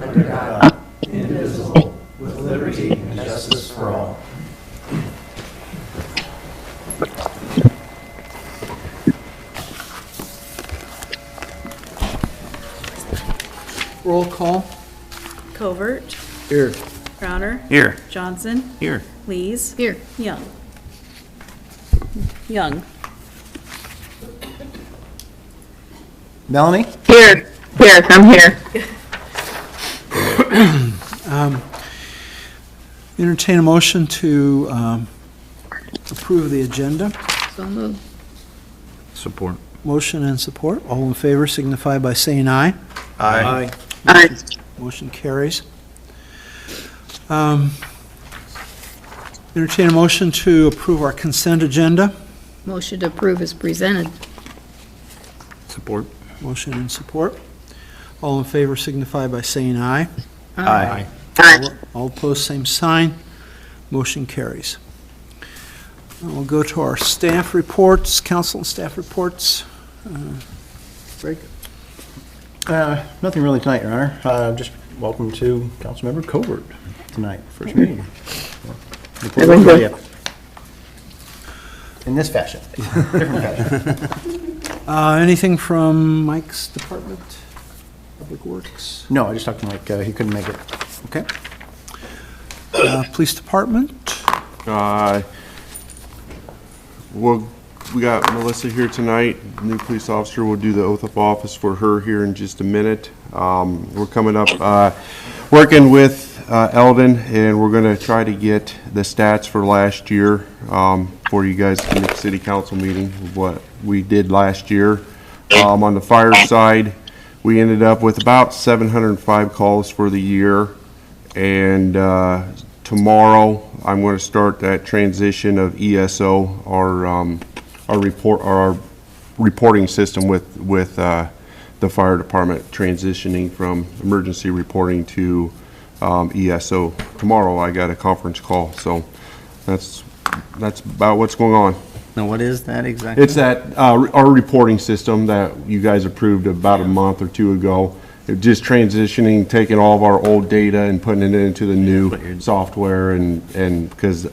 under God, indivisible, with liberty and justice for all. Roll call. Covert. Here. Crowner. Here. Johnson. Here. Lees. Here. Young. Young. Melanie? Here. Yes, I'm here. Entertain a motion to approve the agenda. So moved. Support. Motion and support. All in favor signify by saying aye. Aye. Aye. Motion carries. Entertain a motion to approve our consent agenda. Motion to approve is presented. Support. Motion and support. All in favor signify by saying aye. Aye. All opposed, same sign. Motion carries. We'll go to our staff reports, council and staff reports. Greg? Nothing really tonight, Your Honor. Just welcome to Councilmember Covert tonight, first meeting. In this fashion, different fashion. Anything from Mike's department, Public Works? No, I just talked to Mike. He couldn't make it. Okay. Police department? Well, we got Melissa here tonight, new police officer. We'll do the oath of office for her here in just a minute. We're coming up, working with Eldon, and we're going to try to get the stats for last year for you guys in the city council meeting, what we did last year. On the fire side, we ended up with about 705 calls for the year, and tomorrow I'm going to start that transition of ESO, our reporting system with the fire department, transitioning from emergency reporting to ESO. Tomorrow I got a conference call, so that's about what's going on. Now, what is that exactly? It's that our reporting system that you guys approved about a month or two ago. It just transitioning, taking all of our old data and putting it into the new software, and because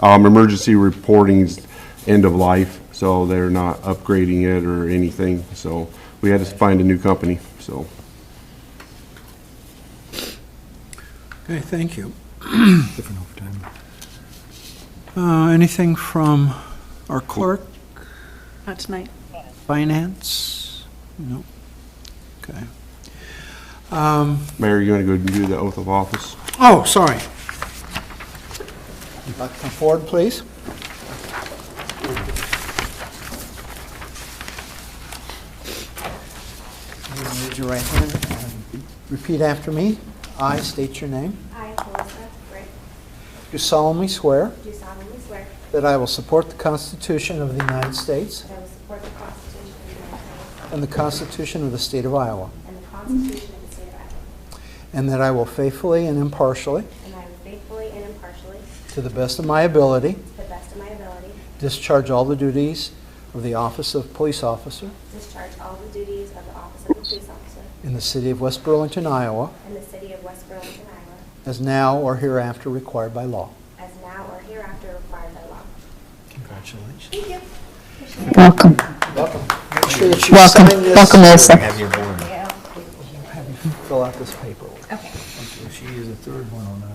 emergency reporting's end of life, so they're not upgrading it or anything. So we had to find a new company. So. Okay, thank you. Different overtime. Anything from our clerk, Not tonight. finance? No. Okay. Mayor, you want to go and do the oath of office? Oh, sorry. Come forward, please. Raise your right hand and repeat after me. I state your name. I, Melissa Britt, Do solemnly swear do solemnly swear that I will support the Constitution of the United States that I will support the Constitution of the United States and the Constitution of the State of Iowa, and the Constitution of the State of Iowa, and that I will faithfully and impartially, and I will faithfully and impartially, to the best of my ability, to the best of my ability, discharge all the duties of the office of police officer discharge all the duties of the office of a police officer in the city of West Burlington, Iowa, in the city of West Burlington, Iowa, as now or hereafter required by law. as now or hereafter required by law. Congratulations. Thank you. Welcome. Welcome. Make sure that you Welcome. sign this. Welcome, Melissa. Have your board. Have you fill out this paperwork. Okay. She is the third one on that.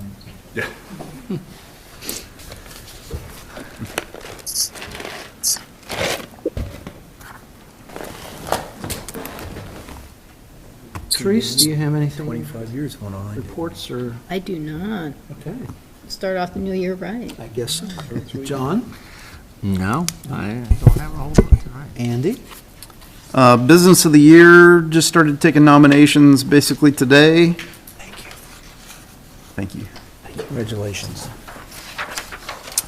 Therese, do you have anything? 25 years going on. Reports or, I do not. okay, Start off the new year right. I guess so. John? No, I don't have a whole lot tonight. Andy? Business of the Year just started taking nominations basically today. Thank you. Congratulations.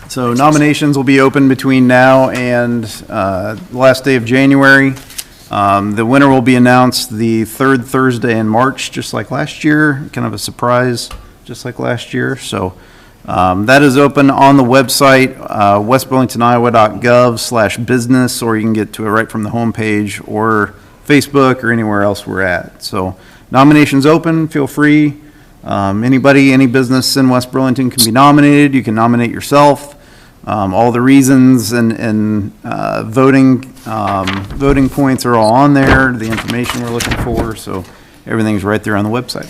So nominations will be open between now and the last day of January. The winner will be announced the third Thursday in March, just like last year, kind of a surprise, just like last year. So that is open on the website, westburlingtoniowa.gov/business, or you can get to it right from the homepage or Facebook or anywhere else we're at. So nominations open, feel free. Anybody, any business in West Burlington can be nominated. You can nominate yourself. All the reasons and voting points are all on there, the information we're looking for, so everything's right there on the website.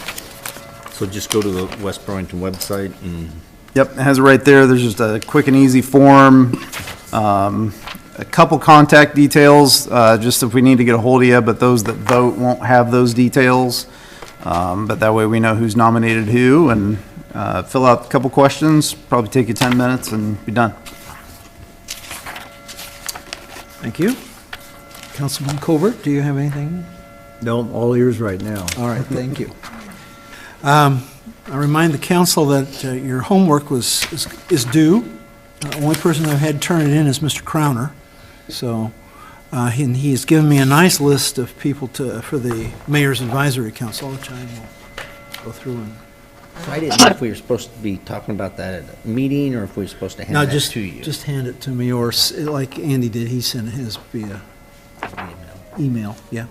So just go to the West Burlington website and Yep, it has it right there. There's just a quick and easy form. A couple contact details, just if we need to get a hold of you, but those that vote won't have those details. But that way we know who's nominated who, and fill out a couple questions, probably take you 10 minutes and be done. Thank you. Councilman Covert, do you have anything? No, all ears right now. All right, thank you. I remind the council that your homework is due. The only person I've had turn it in is Mr. Crowner. So he has given me a nice list of people for the Mayor's Advisory Council, which I will go through and. I didn't know if we were supposed to be talking about that at a meeting or if we were supposed to hand No, that just to you. just hand it to me, or like Andy did, he sent his via email. Yeah.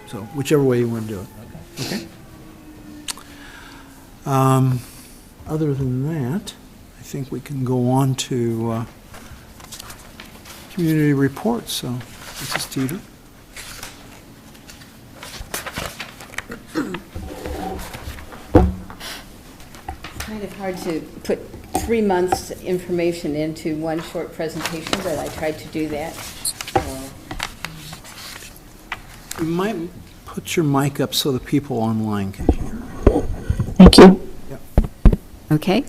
So whichever way you want to do it. Okay. Other than that, I think we can go on to community reports. So this is Teeter. Kind of hard to put 3 months' information into one short presentation, but I tried to do that. You might put your mic up so the people online can hear. Thank you. Yep. Okay.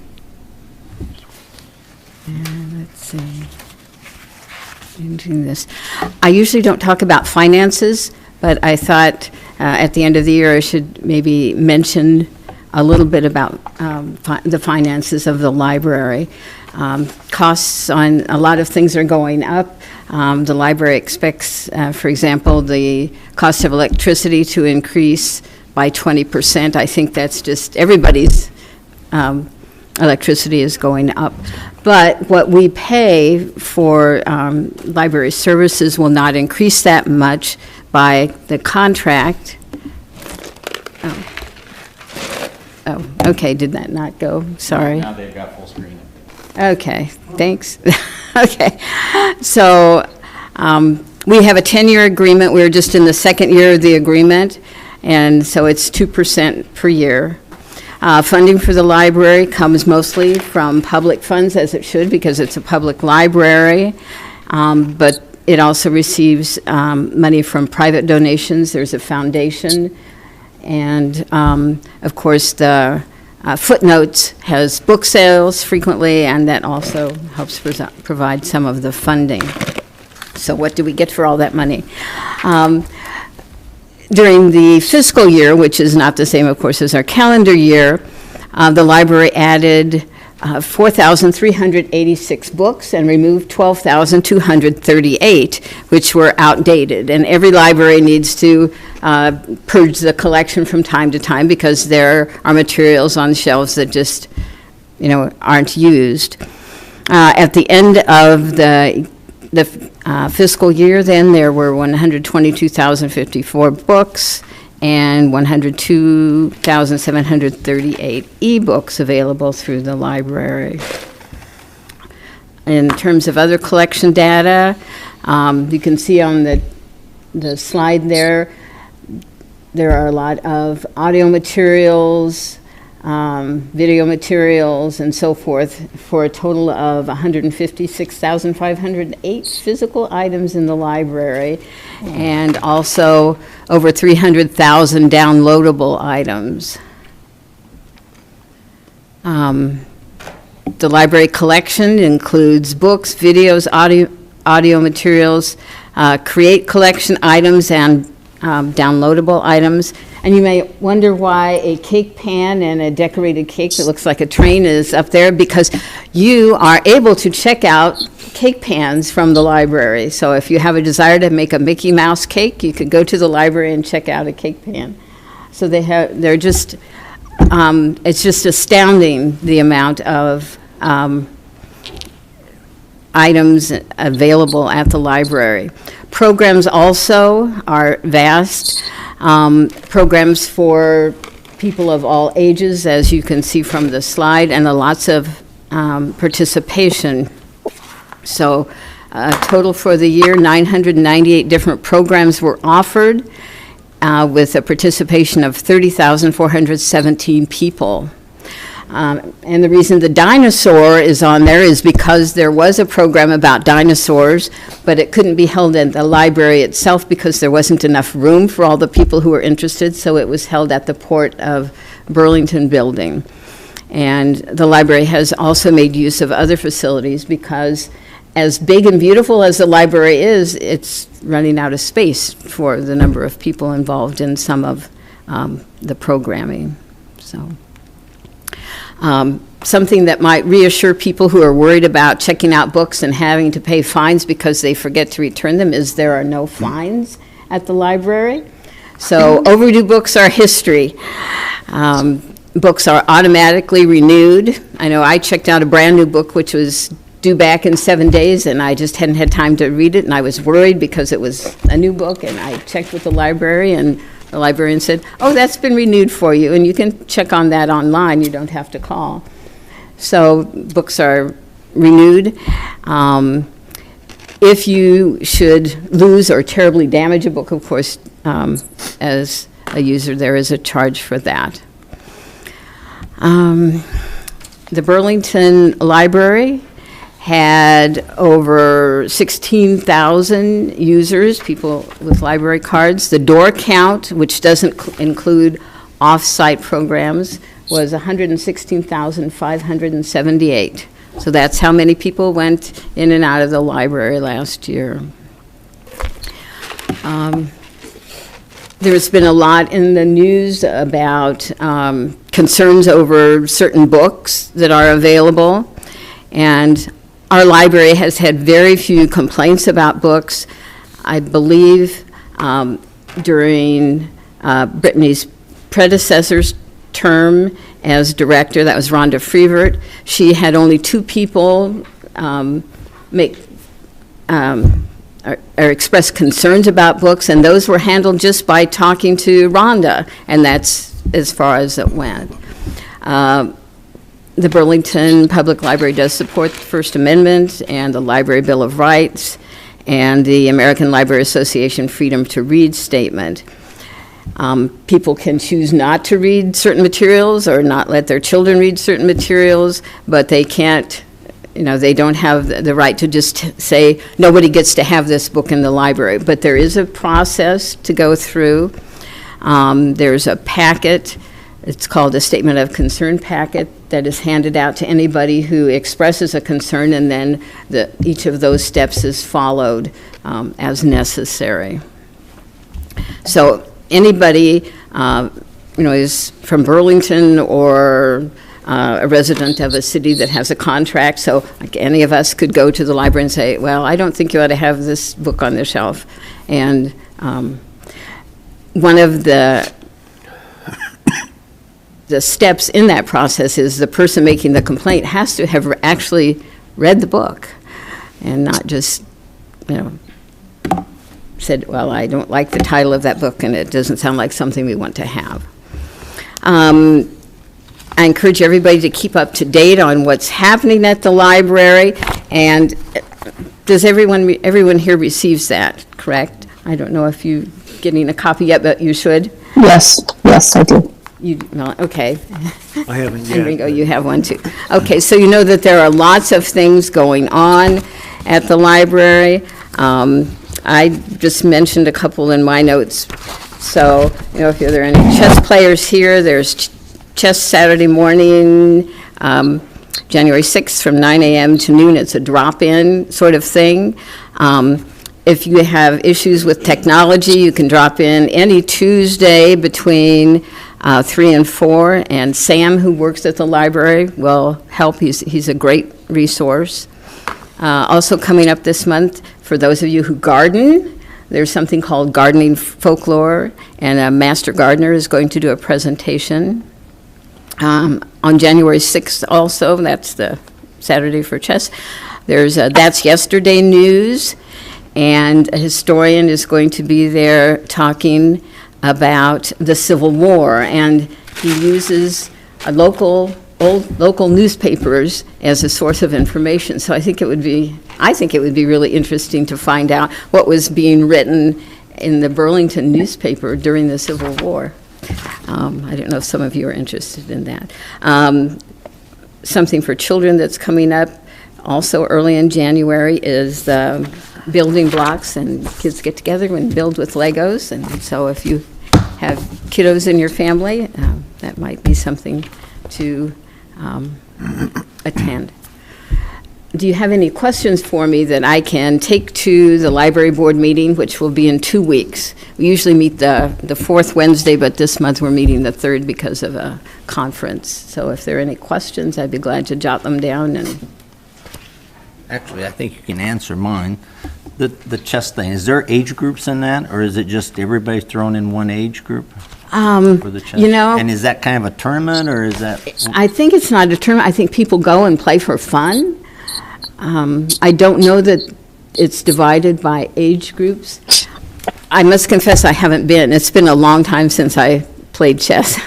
And let's see. Into this. I usually don't talk about finances, but I thought at the end of the year I should maybe mention a little bit about the finances of the library. Costs on a lot of things are going up. The library expects, for example, the cost of electricity to increase by 20%. I think that's just everybody's electricity is going up. But what we pay for library services will not increase that much by the contract. Oh, okay, did that not go? Sorry. Now they've got full screen. Okay, thanks. Okay, so we have a 10-year agreement. We're just in the second year of the agreement, and so it's 2% per year. Funding for the library comes mostly from public funds, as it should, because it's a public library, but it also receives money from private donations. There's a foundation, and of course the Footnotes has book sales frequently, and that also helps provide some of the funding. So what do we get for all that money? During the fiscal year, which is not the same, of course, as our calendar year, the library added 4,386 books and removed 12,238, which were outdated. And every library needs to purge the collection from time to time because there are materials on shelves that just, aren't used. At the end of the fiscal year, then, there were 122,054 books and 102,738 e-books available through the library. In terms of other collection data, you can see on the slide there are a lot of audio materials, video materials, and so forth, for a total of 156,508 physical items in the library, and also over 300,000 downloadable items. The library collection includes books, videos, audio materials, create collection items, and downloadable items. And you may wonder why a cake pan and a decorated cake that looks like a train is up there, because you are able to check out cake pans from the library. So if you have a desire to make a Mickey Mouse cake, you could go to the library and check out a cake pan. So they're just, it's just astounding the amount of items available at the library. Programs also are vast. Programs for people of all ages, as you can see from the slide, and lots of participation. So total for the year, 998 different programs were offered with a participation of 30,417 people. And the reason the dinosaur is on there is because there was a program about dinosaurs, but it couldn't be held at the library itself because there wasn't enough room for all the people who were interested, so it was held at the Port of Burlington building. And the library has also made use of other facilities because as big and beautiful as the library is, it's running out of space for the number of people involved in some of the programming. So. Something that might reassure people who are worried about checking out books and having to pay fines because they forget to return them is there are no fines at the library. So overdue books are history. Books are automatically renewed. I know I checked out a brand new book which was due back in 7 days and I just hadn't had time to read it and I was worried because it was a new book and I checked with the library and the librarian said, oh, that's been renewed for you, and you can check on that online. You don't have to call. So books are renewed. If you should lose or terribly damage a book, of course, as a user, there is a charge for that. The Burlington Library had over 16,000 users, people with library cards. The door count, which doesn't include off-site programs, was 116,578. So that's how many people went in and out of the library last year. There's been a lot in the news about concerns over certain books that are available, and our library has had very few complaints about books. I believe during Brittany's predecessor's term as director, that was Rhonda Freevert, she had only 2 people express concerns about books, and those were handled just by talking to Rhonda, and that's as far as it went. The Burlington Public Library does support the First Amendment and the Library Bill of Rights and the American Library Association Freedom to Read statement. People can choose not to read certain materials or not let their children read certain materials, but they can't, they don't have the right to just say, nobody gets to have this book in the library. But there is a process to go through. There's a packet. It's called a Statement of Concern packet that is handed out to anybody who expresses a concern, and then each of those steps is followed as necessary. So anybody, is from Burlington or a resident of a city that has a contract, so like any of us could go to the library and say, well, I don't think you ought to have this book on the shelf. And one of the steps in that process is the person making the complaint has to have actually read the book and not just, said, well, I don't like the title of that book and it doesn't sound like something we want to have. I encourage everybody to keep up to date on what's happening at the library, and does everyone here receives that, correct? I don't know if you're getting a copy yet, but you should. Yes, I do. Well, okay. I haven't yet. And Ringo, you have one too. Okay, so you know that there are lots of things going on at the library. I just mentioned a couple in my notes. So, if there are any chess players here, there's chess Saturday morning, January 6th from 9 a.m. to noon. It's a drop-in sort of thing. If you have issues with technology, you can drop in any Tuesday between 3 and 4, and Sam, who works at the library, will help. He's a great resource. Also coming up this month, for those of you who garden, there's something called Gardening Folklore, and a master gardener is going to do a presentation. On January 6th also, that's the Saturday for chess, there's That's Yesterday News, and a historian is going to be there talking about the Civil War. And he uses local newspapers as a source of information. So I think it would be really interesting to find out what was being written in the Burlington newspaper during the Civil War. I don't know if some of you are interested in that. Something for children that's coming up also early in January is building blocks, and kids get together and build with Legos. And so if you have kiddos in your family, that might be something to attend. Do you have any questions for me that I can take to the library board meeting, which will be in 2 weeks? We usually meet the fourth Wednesday, but this month we're meeting the third because of a conference. So if there are any questions, I'd be glad to jot them down. And Actually, I think you can answer mine. The chess thing, is there age groups in that, or is it just everybody thrown in one age group for the chess? you know, And is that kind of a tournament, or is that? I think it's not a tournament. I think people go and play for fun. I don't know that it's divided by age groups. I must confess I haven't been. It's been a long time since I played chess.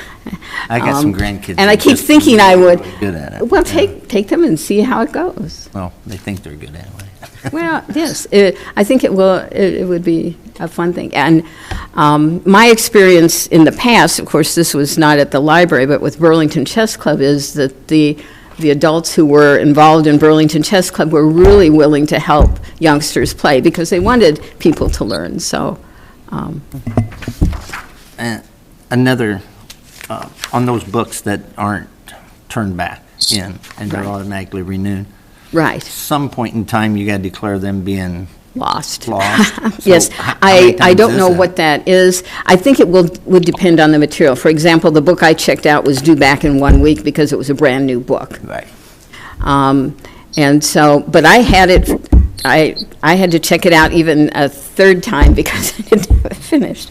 I got some grandkids. And I that keep just thinking I would. really good at it. Well, Yeah. take them and see how it goes. Well, they think they're good anyway. Well, yes, I think it would be a fun thing. And my experience in the past, of course, this was not at the library, but with Burlington Chess Club, is that the adults who were involved in Burlington Chess Club were really willing to help youngsters play because they wanted people to learn. So, And another, on those books that aren't turned back in and they're Right. automatically renewed, right, some point in time you got to declare them being lost. lost. Yes, So how many I times don't is know that? what that is. I think it would depend on the material. For example, the book I checked out was due back in 1 week because it was a brand-new book. Right. And so, but I had it, I had to check it out even a third time because I didn't have it finished.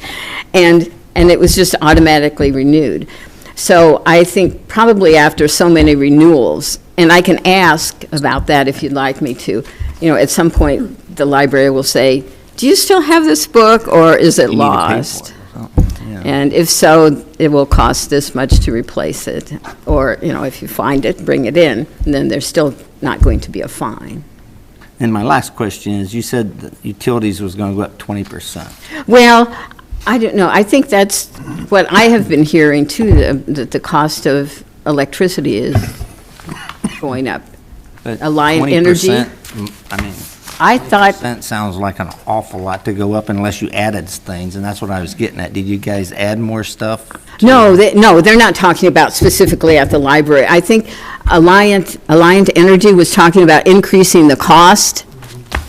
And it was just automatically renewed. So I think probably after so many renewals, and I can ask about that if you'd like me to, at some point, the library will say, do you still have this book, or is it You need to pay for lost? it or something, yeah. And if so, it will cost this much to replace it. Or, if you find it, bring it in, and then there's still not going to be a fine. And my last question is, you said that utilities was going to go up 20%. Well, I don't know. I think that's what I have been hearing, too, that the cost of electricity is going up. But Alliant Energy? 20%, I mean, I thought, that sounds like an awful lot to go up unless you added things, and that's what I was getting at. Did you guys add more stuff? no, they're not talking about specifically at the library. I think Alliant Energy was talking about increasing the cost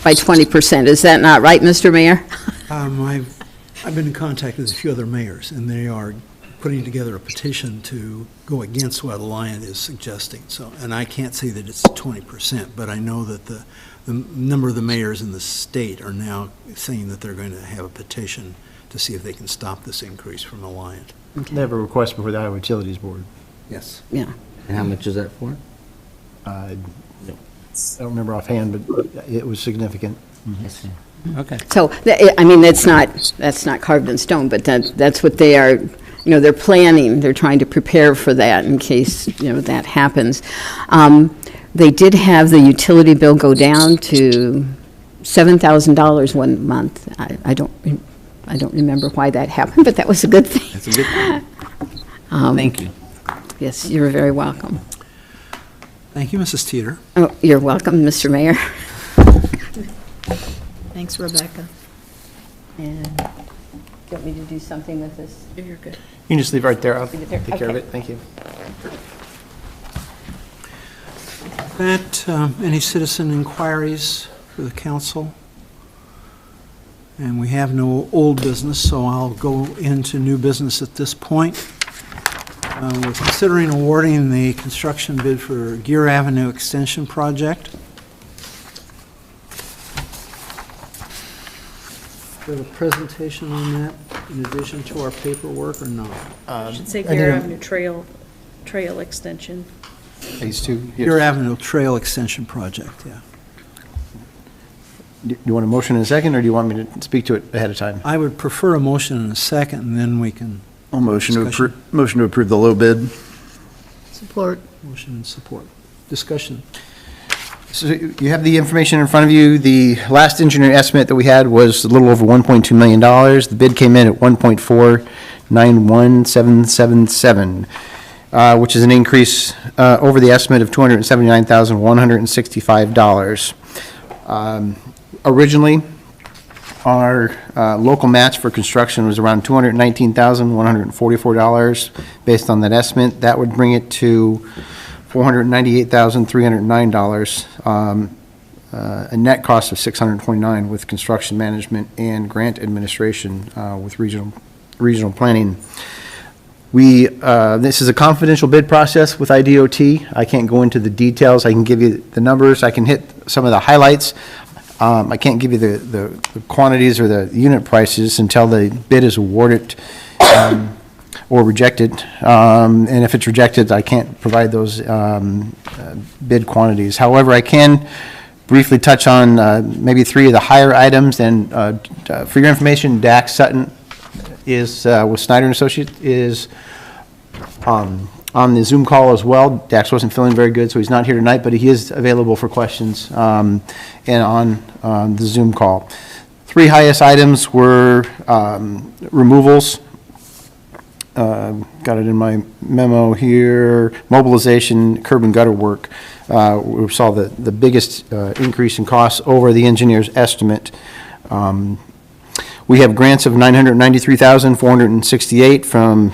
by 20%. Is that not right, Mr. Mayor? I've been in contact with a few other mayors, and they are putting together a petition to go against what Alliant is suggesting. So, and I can't say that it's 20%, but I know that the number of the mayors in the state are now saying that they're going to have a petition to see if they can stop this increase from Alliant. They have a request before the Iowa Utilities Board. Yes. Yeah. And how much is that for? I don't remember offhand, but it was significant. I see. Okay. So, I mean, that's not carved in stone, but that's what they are, they're planning, they're trying to prepare for that in case, that happens. They did have the utility bill go down to $7,000 one month. I don't remember why that happened, but that was a good thing. That's a good thing. Thank you. Yes, you're very welcome. Thank you, Mrs. Teeter. Oh, you're welcome, Mr. Mayor. Thanks, Rebecca. And do you want me to do something with this? You're good. You can just leave it right there. I'll Leave it there? take care of Okay. it. Thank you. That, any citizen inquiries for the council? And we have no old business, so I'll go into new business at this point. We're considering awarding the construction bid for Gear Avenue Extension Project. Do we have a presentation on that in addition to our paperwork or not? Should say I think Gare I'm- Avenue Trail Extension. Phase two. Gear Avenue Trail Extension Project, yeah. Do you want a motion in a second, or do you want me to speak to it ahead of time? I would prefer a motion in a second, and then we can I'll motion to Discussion. approve, motion to approve the low bid. Support. Motion and support. Discussion. So you have the information in front of you. The last engineering estimate that we had was a little over $1.2 million. The bid came in at 1.491777, which is an increase over the estimate of $279,165. Originally, our local match for construction was around $219,144. Based on that estimate, that would bring it to $498,309, a net cost of $629 with construction management and grant administration with regional planning. This is a confidential bid process with IDOT. I can't go into the details. I can give you the numbers. I can hit some of the highlights. I can't give you the quantities or the unit prices until the bid is awarded or rejected. And if it's rejected, I can't provide those bid quantities. However, I can briefly touch on maybe three of the higher items. And for your information, Dax Sutton is, with Snyder and Associates, is on the Zoom call as well. Dax wasn't feeling very good, so he's not here tonight, but he is available for questions and on the Zoom call. Three highest items were removals. Got it in my memo here. Mobilization, curb and gutter work. We saw the biggest increase in costs over the engineer's estimate. We have grants of $993,468 from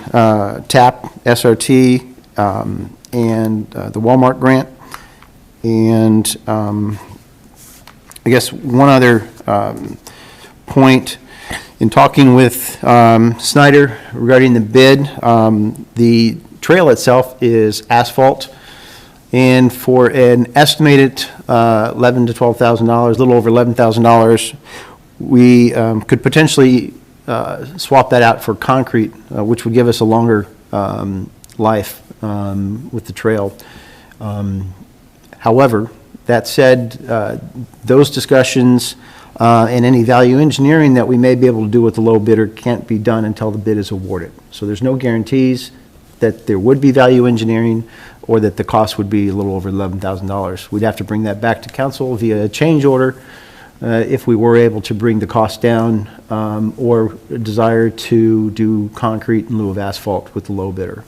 TAP, SRT, and the Walmart grant. And I guess one other point, in talking with Snyder regarding the bid, the trail itself is asphalt, and for an estimated $11,000 to $12,000, a little over $11,000, we could potentially swap that out for concrete, which would give us a longer life with the trail. However, that said, those discussions and any value engineering that we may be able to do with the low bidder can't be done until the bid is awarded. So there's no guarantees that there would be value engineering or that the cost would be a little over $11,000. We'd have to bring that back to council via a change order if we were able to bring the cost down or desire to do concrete in lieu of asphalt with the low bidder.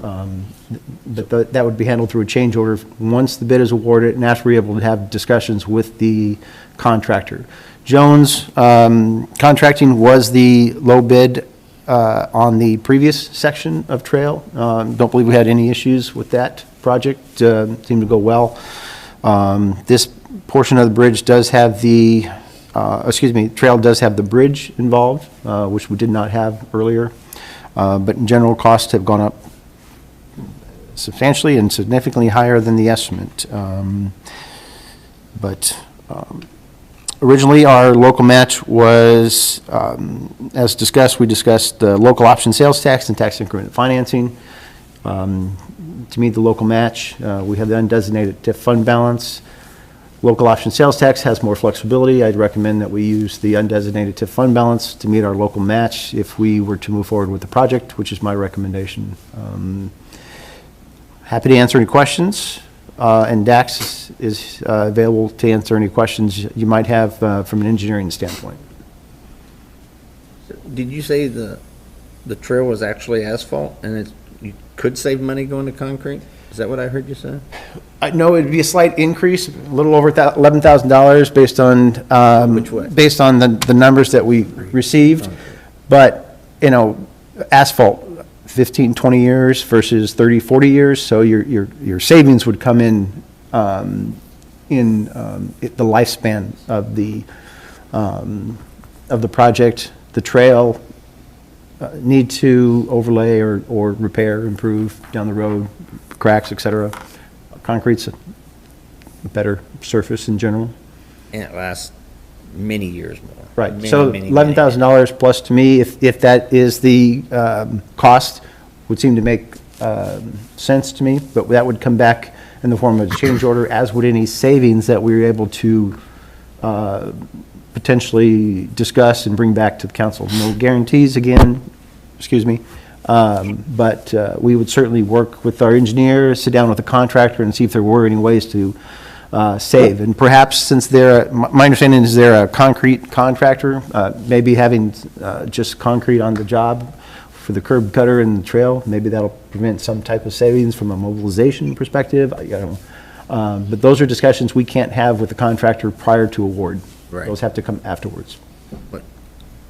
But that would be handled through a change order once the bid is awarded and after we're able to have discussions with the contractor. Jones Contracting was the low bid on the previous section of trail. Don't believe we had any issues with that project. Seemed to go well. This portion of the bridge does have the, trail does have the bridge involved, which we did not have earlier. But in general, costs have gone up substantially and significantly higher than the estimate. Originally, our local match was, as discussed, we discussed the local option sales tax and tax increment financing. To meet the local match, we have the undesignated TIF fund balance. Local option sales tax has more flexibility. I'd recommend that we use the undesignated TIF fund balance to meet our local match if we were to move forward with the project, which is my recommendation. Happy to answer any questions. And Dax is available to answer any questions you might have from an engineering standpoint. Did you say the trail was actually asphalt and you could save money going to concrete? Is that what I heard you say? No, it'd be a slight increase, a little over $11,000 based on Which way? based on the numbers that we received. Okay. But asphalt, 15, 20 years versus 30, 40 years. So your savings would come in the lifespan of the project. The trail need to overlay or repair, improve down the road, cracks, etc. Concrete's a better surface in general. And it lasts many years more. Right, Many, so many, $11,000 plus to me, if that is the cost, would seem to make sense to me, but that would come back in the form of a change order, as would any savings that we were able to potentially discuss and bring back to the council. No guarantees again, excuse me, But we would certainly work with our engineer, sit down with the contractor, and see if there were any ways to save. And perhaps since my understanding is they're a concrete contractor, maybe having just concrete on the job for the curb cutter and the trail, maybe that'll prevent some type of savings from a mobilization perspective. I don't know. But those are discussions we can't have with the contractor prior to award. Right. Those have to come afterwards. But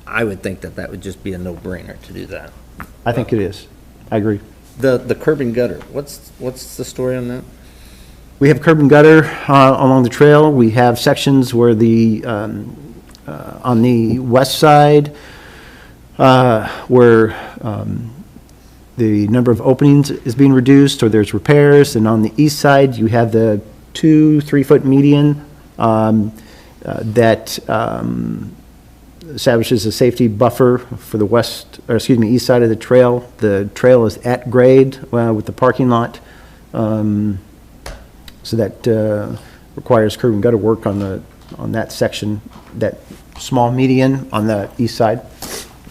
I would think that that would just be a no-brainer to do that. I think it is. I agree. The curb and gutter, what's the story on that? We have curb and gutter along the trail. We have sections where on the west side, where the number of openings is being reduced, or there's repairs, and on the east side, you have the 2-3 foot median that establishes a safety buffer for the east side of the trail. The trail is at grade with the parking lot, so that requires curb and gutter work on that section, that small median on the east side,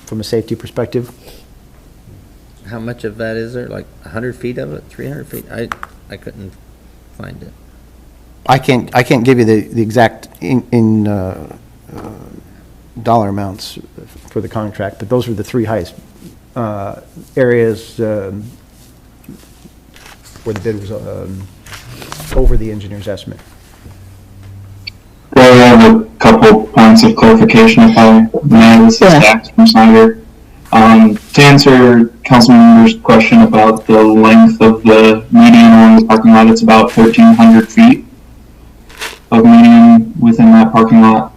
from a safety perspective. How much of that is there? Like 100 feet of it, 300 feet? I couldn't find it. I can't give you the exact in dollar amounts for the contract, but those were the three highest areas where the bid was over the engineer's estimate. Well, I have a couple points of clarification, if I may. This is Dax from Snyder. To answer Councilmember's question about the length of the median along the parking lot, it's about 1,300 feet of median within that parking lot.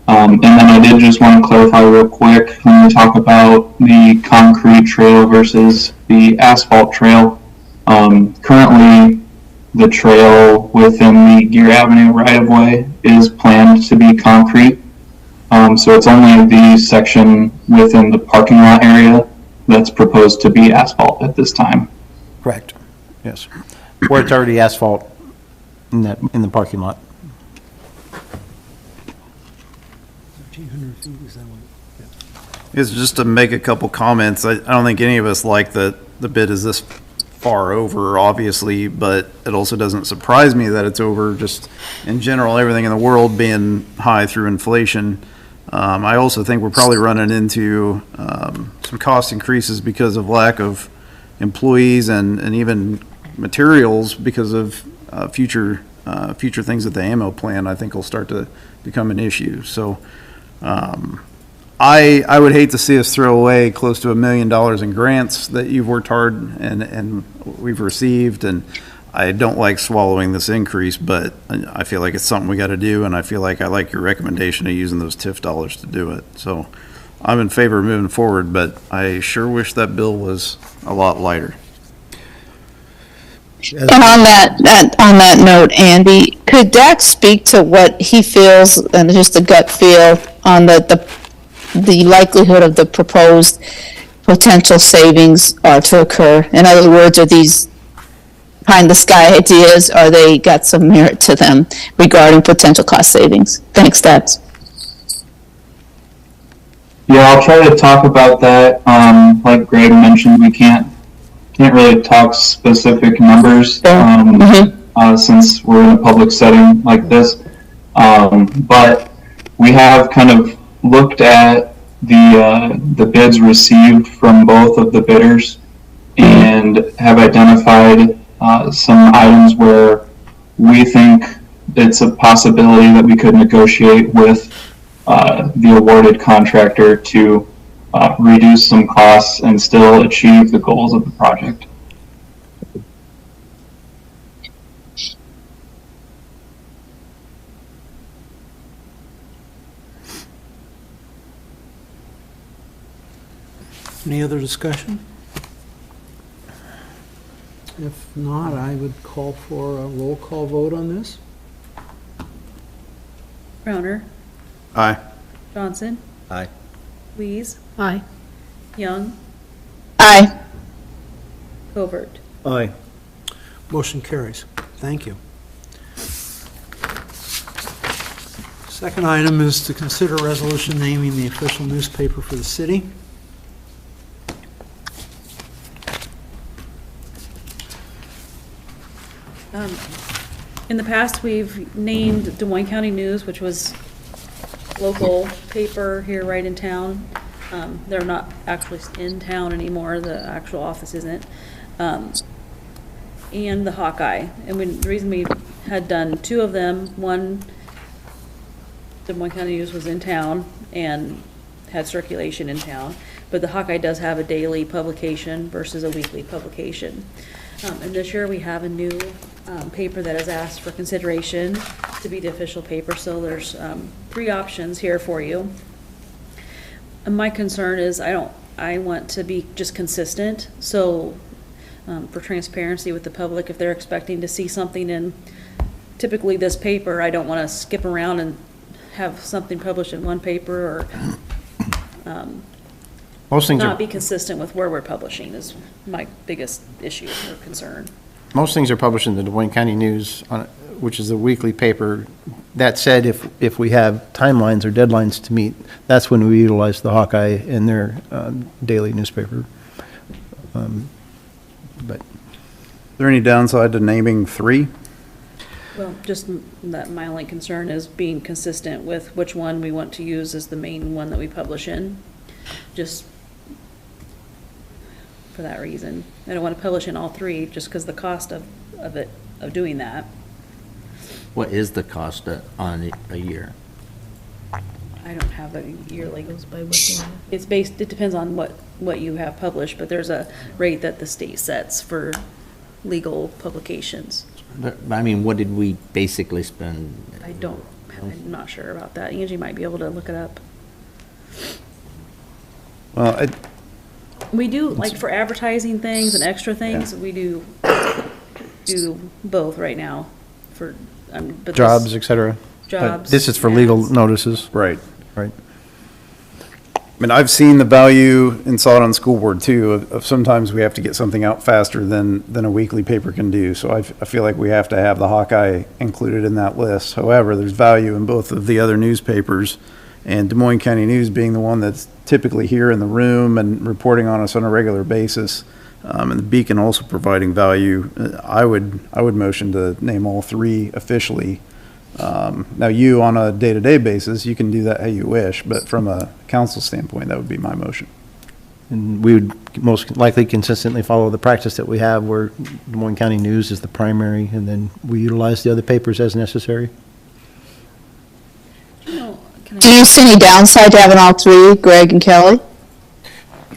And then I did just want to clarify real quick when we talk about the concrete trail versus the asphalt trail. Currently, the trail within the Gear Avenue right-of-way is planned to be concrete. So it's only the section within the parking lot area that's proposed to be asphalt at this time. Correct. Yes. Where it's already asphalt in the parking lot. 1,300 feet, is that one? Is just to make a couple comments. I don't think any of us like that the bid is this far over, obviously, but it also doesn't surprise me that it's over, just in general, everything in the world being high through inflation. I also think we're probably running into some cost increases because of lack of employees and even materials because of future things at the ammo plant. I think will start to become an issue. So I would hate to see us throw away close to $1 million in grants that you've worked hard and we've received, and I don't like swallowing this increase, but I feel like it's something we got to do, and I feel like I like your recommendation of using those TIF dollars to do it. So I'm in favor of moving forward, but I sure wish that bill was a lot lighter. And on that note, Andy, could Dax speak to what he feels and just a gut feel on the likelihood of the proposed potential savings are to occur? In other words, are these pie-in-the-sky ideas, or they got some merit to them regarding potential cost savings? Thanks, Dax. Yeah, I'll try to talk about that. Like Greg mentioned, we can't really talk specific numbers since we're in a public setting like this. But we have kind of looked at the bids received from both of the bidders and have identified some items where we think it's a possibility that we could negotiate with the awarded contractor to reduce some costs and still achieve the goals of the project. Any other discussion? If not, I would call for a roll call vote on this. Crowner, Aye. Johnson, Aye. Lees, Aye. Young, Aye. Covert. Aye. Motion carries. Thank you. Second item is to consider resolution naming the official newspaper for the city. In the past, we've named Des Moines County News, which was local paper here right in town. They're not actually in town anymore, the actual office isn't. And the Hawkeye. And the reason we had done two of them, one, Des Moines County News was in town and had circulation in town, but the Hawkeye does have a daily publication versus a weekly publication. And this year we have a new paper that has asked for consideration to be the official paper, so there's 3 options here for you. And my concern is I want to be just consistent, so for transparency with the public, if they're expecting to see something in typically this paper, I don't want to skip around and have something published in one paper or Most things not are, be consistent with where we're publishing is my biggest issue or concern. most things are published in the Des Moines County News, which is a weekly paper. That said, if we have timelines or deadlines to meet, that's when we utilize the Hawkeye in their daily newspaper. But Is there any downside to naming 3? Well, just that my only concern is being consistent with which one we want to use as the main one that we publish in. Just for that reason. I don't want to publish in all 3 just because the cost of doing that. What is the cost on a year? I don't have the yearly. It's based, it depends on what you have published, but there's a rate that the state sets for legal publications. But, I mean, what did we basically spend? I'm not sure about that. Angie might be able to look it up. Well, We do, like for advertising things and extra things, we do both right now for, but jobs, et cetera. But Jobs. this is for legal ads. notices. right. Right. I mean, I've seen the value and saw it on school board too, of sometimes we have to get something out faster than a weekly paper can do. So I feel like we have to have the Hawkeye included in that list. However, there's value in both of the other newspapers, and Des Moines County News being the one that's typically here in the room and reporting on us on a regular basis, and the Beacon also providing value. I would motion to name all 3 officially. Now, you, on a day-to-day basis, you can do that how you wish, but from a council standpoint, that would be my motion. And we would most likely consistently follow the practice that we have where Des Moines County News is the primary, and then we utilize the other papers as necessary. Do you see any downside to having all 3, Greg and Kelly?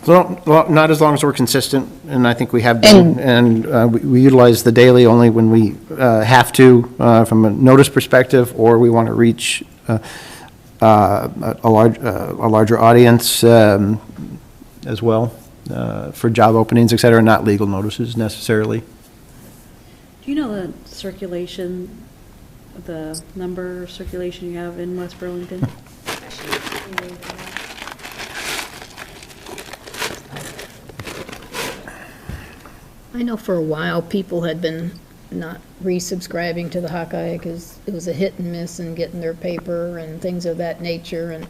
Well, not as long as we're consistent, and I think we have been. And we utilize the daily only when we have to, from a notice perspective, or we want to reach a larger audience as well, for job openings, et cetera, not legal notices necessarily. Do you know the circulation, the number of circulation you have in West Burlington? I know for a while, people had been not resubscribing to the Hawkeye because it was a hit and miss in getting their paper and things of that nature, and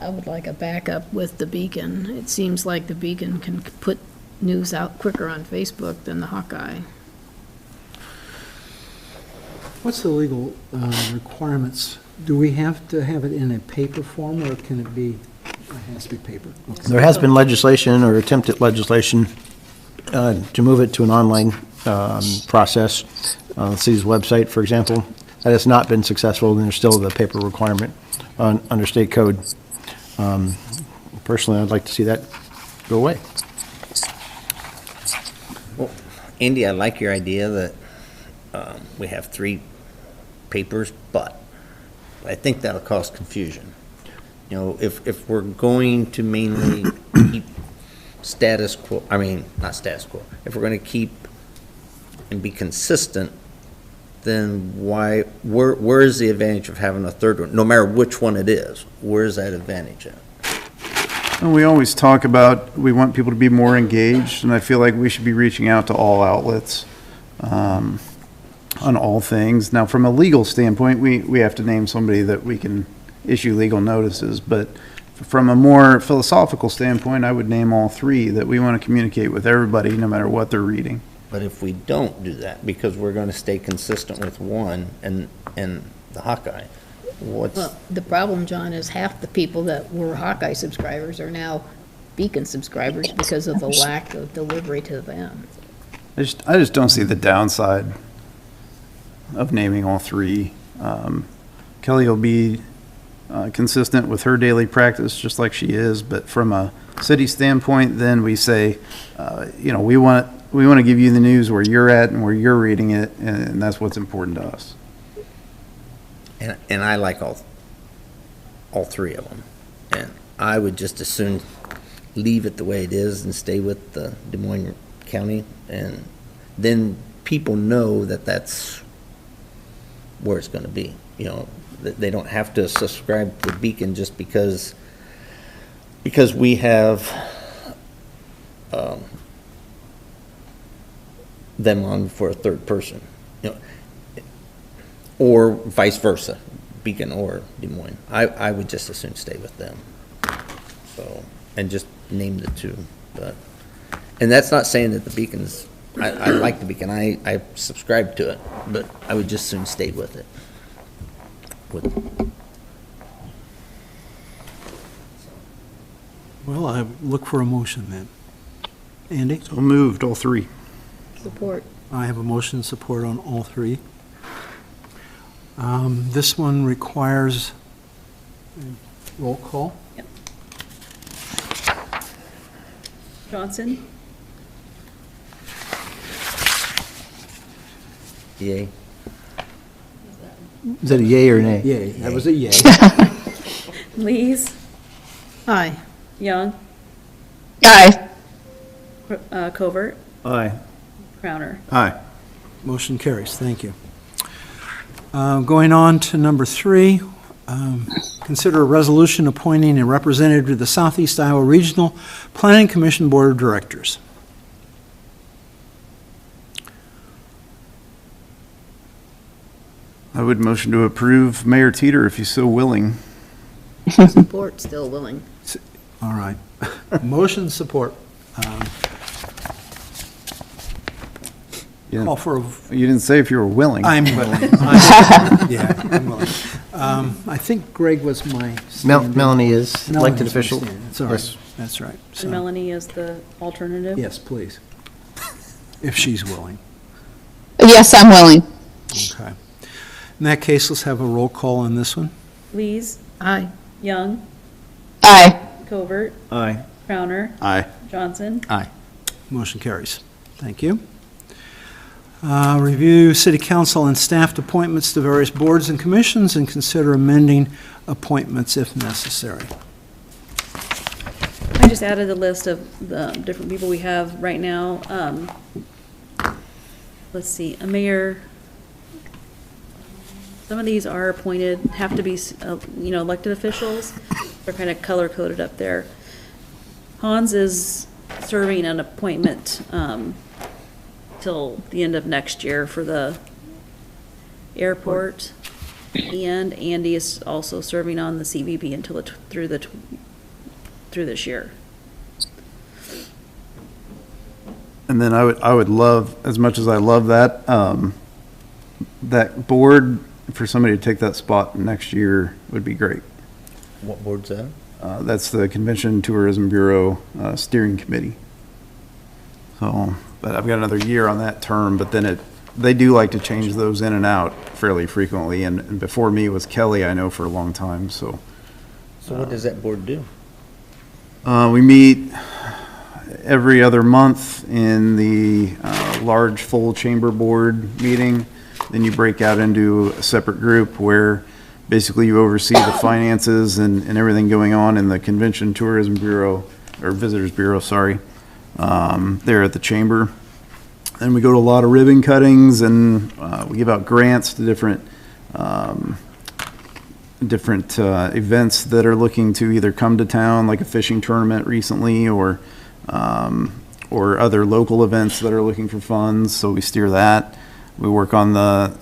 I would like a backup with the Beacon. It seems like the Beacon can put news out quicker on Facebook than the Hawkeye. What's the legal requirements? Do we have to have it in a paper form, or can it be, it has to be paper? Okay. There has been legislation or attempted legislation to move it to an online process on the city's website, for example. That has not been successful, and there's still the paper requirement under state code. Personally, I'd like to see that go away. Well, Andy, I like your idea that we have 3 papers, but I think that'll cause confusion. You know, if we're going to mainly keep status quo, I mean, not status quo, if we're going to keep and be consistent, then where is the advantage of having a third one? No matter which one it is, where's that advantage at? And we always talk about, we want people to be more engaged, and I feel like we should be reaching out to all outlets on all things. Now, from a legal standpoint, we have to name somebody that we can issue legal notices, but from a more philosophical standpoint, I would name all 3 that we want to communicate with everybody, no matter what they're reading. But if we don't do that, because we're gonna stay consistent with one and the Hawkeye, what's, Well, the problem, John, is half the people that were Hawkeye subscribers are now Beacon subscribers because of the lack of delivery to them. I just don't see the downside of naming all three. Kelly will be consistent with her daily practice, just like she is, but from a city standpoint, then we say, we want to give you the news where you're at and where you're reading it, and that's what's important to us. and I like all three of them. And I would just as soon leave it the way it is and stay with the Des Moines County, and then people know that that's where it's gonna be, that they don't have to subscribe to Beacon just because we have, them on for a third person, or vice versa, Beacon or Des Moines. I would just as soon stay with them. So, and just name the two, and that's not saying that the Beacon's, I like the Beacon, I subscribe to it, but I would just soon stay with it. Well, I look for a motion then. Andy? So moved, all three. Support. I have a motion support on all three. This one requires a roll call. Johnson? Yay. Is that a yay or an nay? Yay, that was a yay. Lees? Aye. Young? Aye. Covert? Aye. Crowner? Aye. Motion carries, thank you. Going on to number 3, consider a resolution appointing a representative to the Southeast Iowa Regional Planning Commission Board of Directors. I would motion to approve Mayor Teeter if he's so willing. Support, still willing. All right. Motion support. You Call didn't- for a You didn't say if you were willing. I'm willing. Yeah, I'm willing. I think Greg was my stand-in. Melanie is Melanie's elected my official. stand-in. That's all right. Yes. That's right. And So, Melanie is the alternative? yes, please. If she's willing. Yes, I'm willing. Okay. In that case, let's have a roll call on this one. Lees? Aye. Young? Aye. Covert? Aye. Crowner? Aye. Johnson? Motion carries. Thank you. Review city council and staff appointments to various boards and commissions and consider amending appointments if necessary. I just added a list of the different people we have right now. Let's see, a mayor. Some of these are appointed, have to be, elected officials. They're kind of color-coded up there. Hans is serving an appointment till the end of next year for the airport. And Andy is also serving on the CVB until through this year. And then I would love, as much as I love that, that board, for somebody to take that spot next year would be great. What board's that? That's the Convention Tourism Bureau Steering Committee. So, but I've got another year on that term, but then they do like to change those in and out fairly frequently. And before me was Kelly, I know, for a long time, so. So what does that board do? We meet every other month in the large full chamber board meeting. Then you break out into a separate group where basically you oversee the finances and everything going on in the Convention Tourism Bureau, or Visitors Bureau, sorry, there at the chamber. And we go to a lot of ribbon cuttings, and we give out grants to different events that are looking to either come to town, like a fishing tournament recently, or other local events that are looking for funds, so we steer that. We work on the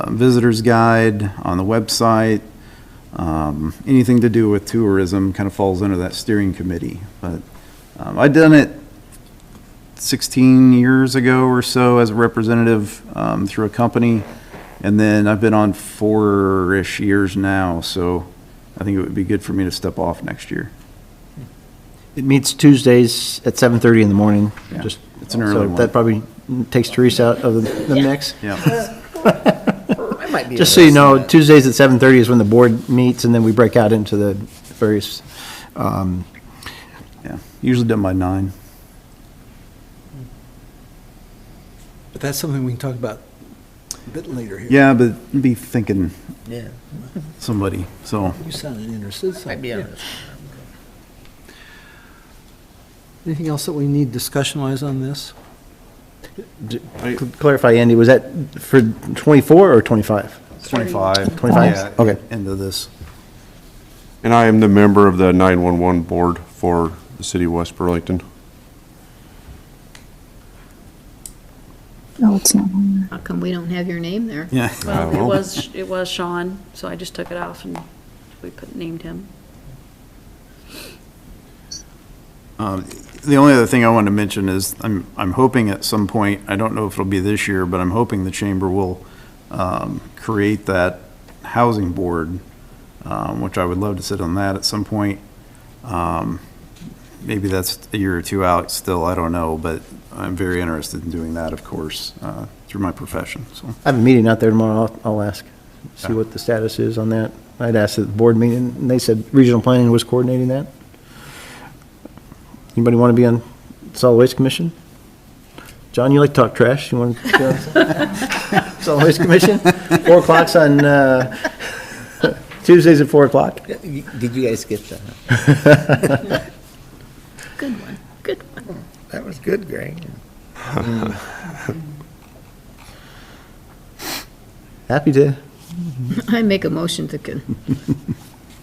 visitor's guide, on the website. Anything to do with tourism kind of falls under that steering committee. But I've done it 16 years ago or so as a representative through a company. And then I've been on 4-ish years now, so I think it would be good for me to step off next year. It meets Tuesdays at 7:30 in the morning. Yeah, Just it's an early so one. that probably takes Teresa out of the mix. Yeah. I might be Just so you know, interested in that. Tuesdays at 7:30 is when the board meets, and then we break out into the various, Yeah, usually done by 9. But that's something we can talk about a bit later here. Yeah, but be thinking Yeah, somebody, so. You sounded interested, so. might be yeah. interested. Anything else that we need discussion-wise on this? clarify, Andy, was that for 24 or 25? 25. 25? Yeah, Okay. into this. And I am the member of the 911 board for the city of West Burlington. No, it's not on there. How come we don't have your name there? Yeah. Well, know. it was Sean, so I just took it off and we named him. The only other thing I wanted to mention is I'm hoping at some point, I don't know if it'll be this year, but I'm hoping the chamber will create that housing board, which I would love to sit on that at some point. Maybe that's a year or two out still, I don't know, but I'm very interested in doing that, of course, through my profession, so. I have a meeting out there tomorrow. I'll ask, see Yeah. what the status is on that. I'd asked at the board meeting, and they said regional planning was coordinating that. Anybody want to be on Solid Waste Commission? John, you like to talk trash. You want to be on Solid Waste Commission? 4 o'clock's on Tuesdays at 4 o'clock. Did you guys get that? Good one, good one. That was good, Greg. Happy to. I make a motion to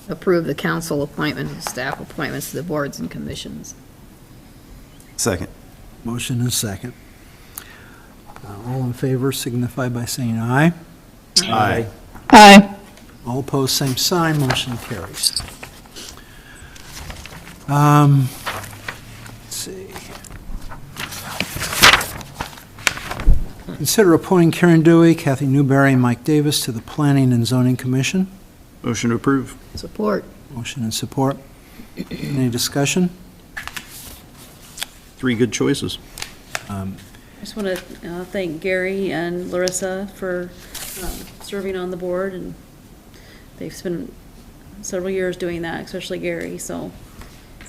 approve the council appointment and staff appointments to the boards and commissions. Second. Motion and second. All in favor signify by saying aye. Aye. Aye. All opposed, same sign, motion carries. Let's see. Consider appointing Karen Dewey, Kathy Newberry, and Mike Davis to the Planning and Zoning Commission. Motion to approve. Support. Motion and support. Any discussion? 3 good choices. I just want to thank Gary and Larissa for serving on the board, and they've spent several years doing that, especially Gary, so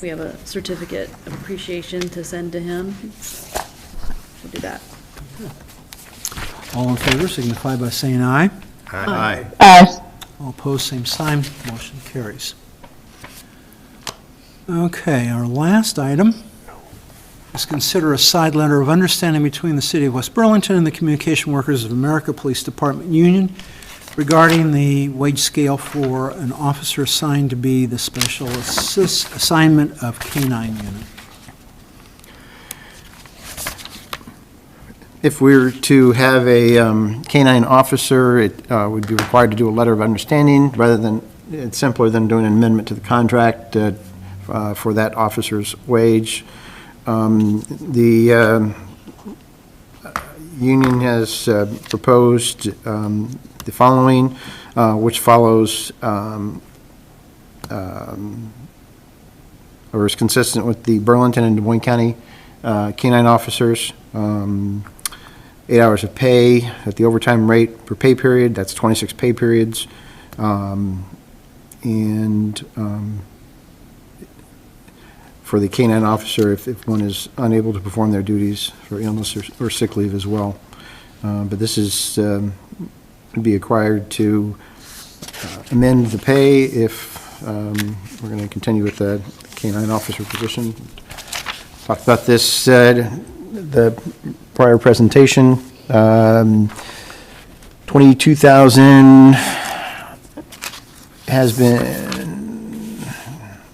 we have a certificate of appreciation to send to him. We'll do that. All in favor signify by saying aye. Aye. Aye. All opposed, same sign, motion carries. Okay, our last item is consider a side letter of understanding between the City of West Burlington and the Communication Workers of America Police Department Union regarding the wage scale for an officer assigned to be the special assignment of K-9 unit. If we were to have a K-9 officer, it would be required to do a letter of understanding rather than, it's simpler than doing an amendment to the contract for that officer's wage. The union has proposed the following, which follows or is consistent with the Burlington and Des Moines County K-9 officers. 8 hours of pay at the overtime rate per pay period, that's 26 pay periods. For the K-9 officer, if one is unable to perform their duties for illness or sick leave as well. But this is, would be required to amend the pay if we're going to continue with the K-9 officer position. Talked about this, the prior presentation. 22,000 has been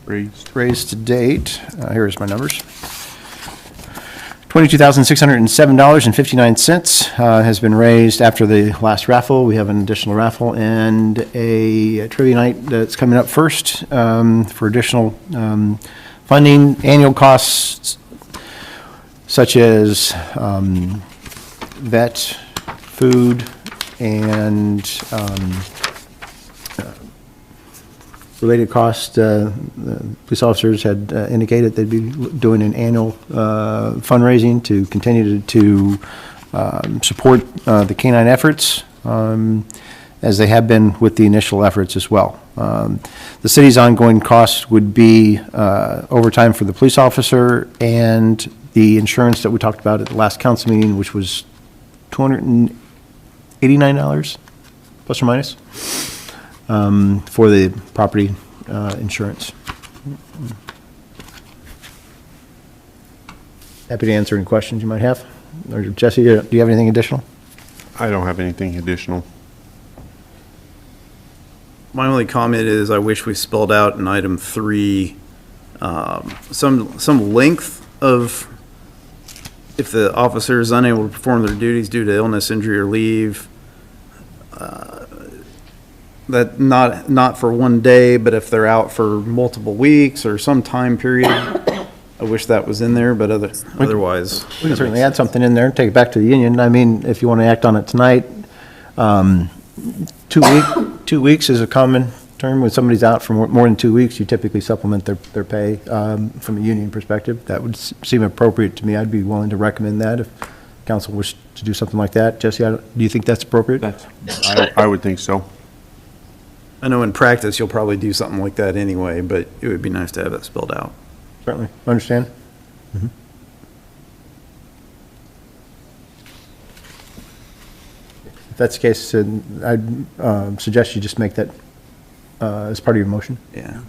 raised to date. Here's my numbers. $22,607.59 has been raised after the last raffle. We have an additional raffle and a trivia night that's coming up first for additional funding. Annual costs such as vet, food, and related costs. The police officers had indicated they'd be doing an annual fundraising to continue to support the canine efforts, as they have been with the initial efforts as well. The city's ongoing costs would be overtime for the police officer and the insurance that we talked about at the last council meeting, which was $289, plus or minus, for the property insurance. Happy to answer any questions you might have. Or Jesse, do you have anything additional? I don't have anything additional. My only comment is I wish we spelled out in item 3, some length of, if the officer is unable to perform their duties due to illness, injury, or leave, that not for one day, but if they're out for multiple weeks or some time period. I wish that was in there, but otherwise. We can certainly add something in there, take it back to the union. I mean, if you want to act on it tonight, 2 weeks is a common term. When somebody's out for more than 2 weeks, you typically supplement their pay from a union perspective. That would seem appropriate to me. I'd be willing to recommend that if council wished to do something like that. Jesse, do you think that's appropriate? I would think so. I know in practice you'll probably do something like that anyway, but it would be nice to have that spelled out. Certainly, understand. Mm-hmm. If that's the case, I'd suggest you just make that as part of your motion. Yeah.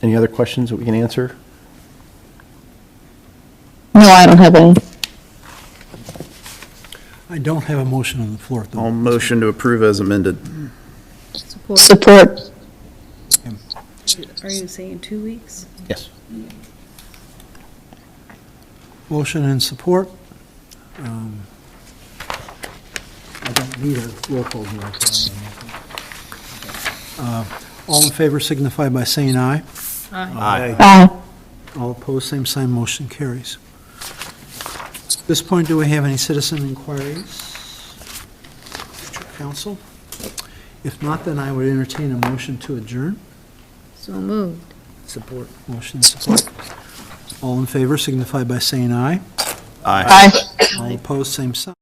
Any other questions that we can answer? No, I don't have any. I don't have a motion on the floor at the I'll moment. motion to approve as amended. Support. Support. Are you saying 2 weeks? Yes. Motion and support. I don't need a roll call here. So all in favor signify by saying aye. Aye. Aye. All opposed, same sign, motion carries. At this point, do we have any citizen inquiries? Future council? If not, then I would entertain a motion to adjourn. So moved. Support. Motion and support. All in favor signify by saying aye. Aye. Aye. All opposed, same sign.